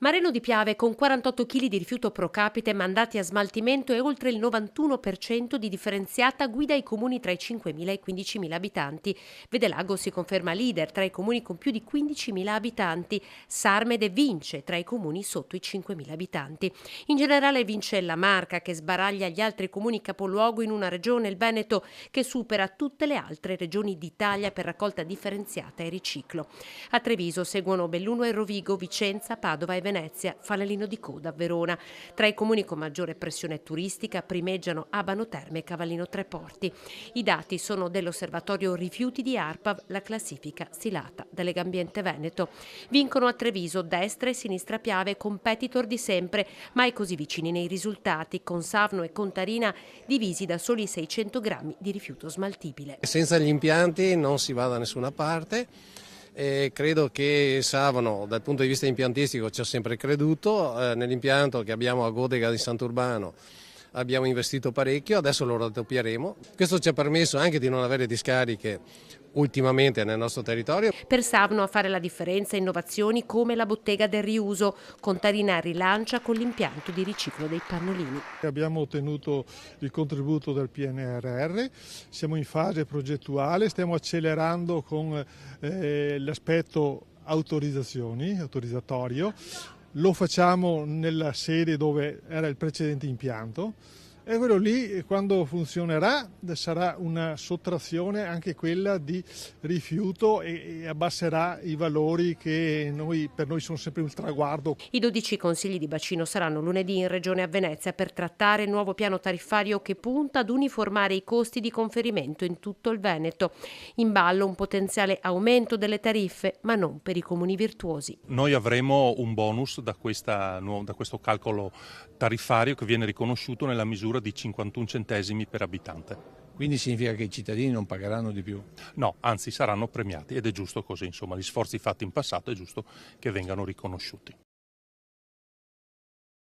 Mareno di Piave con 48 kg di rifiuto pro capite mandati a smaltimento e oltre il 91% di differenziata guida i comuni tra i 5.000 e i 15.000 abitanti. Vedelago si conferma leader tra i comuni con più di 15.000 abitanti. Sarmede vince tra i comuni sotto i 5.000 abitanti. In generale vince la Marca che sbaraglia gli altri comuni capoluogo in una regione, il Veneto, che supera tutte le altre regioni d'Italia per raccolta differenziata e riciclo. A Treviso seguono Belluno e Rovigo, Vicenza, Padova e Venezia, fanalino di coda a Verona. Tra i comuni con maggiore pressione turistica primeggiano Abano Terme e Cavallino Treporti. I dati sono dell'osservatorio rifiuti di ARPAV, la classifica stilata da Legambiente Veneto. Vincono a Treviso destra e sinistra Piave, competitor di sempre, mai così vicini nei risultati, con Savno e Contarina divisi da soli 600 grammi di rifiuto smaltibile. Senza gli impianti non si va da nessuna parte. Credo che Savano dal punto di vista impiantistico ci ha sempre creduto, nell'impianto che abbiamo a Godega di Sant'Urbano abbiamo investito parecchio, adesso lo raddoppieremo. Questo ci ha permesso anche di non avere discariche ultimamente nel nostro territorio. Per Savno a fare la differenza innovazioni come la bottega del riuso. Contarina rilancia con l'impianto di riciclo dei pannolini. Abbiamo ottenuto il contributo del PNRR, siamo in fase progettuale, stiamo accelerando con l'aspetto autorizzatorio, lo facciamo nella sede dove era il precedente impianto. E quello lì, quando funzionerà, sarà una sottrazione anche quella di rifiuto e abbasserà i valori che per noi sono sempre un traguardo. I 12 consigli di bacino saranno lunedì in Regione a Venezia per trattare il nuovo piano tariffario che punta ad uniformare i costi di conferimento in tutto il Veneto. In ballo un potenziale aumento delle tariffe, ma non per i comuni virtuosi. Noi avremo un bonus da questo calcolo tariffario che viene riconosciuto nella misura di 51 centesimi per abitante. Quindi significa che i cittadini non pagheranno di più? No, anzi saranno premiati ed è giusto così, insomma, gli sforzi fatti in passato è giusto che vengano riconosciuti.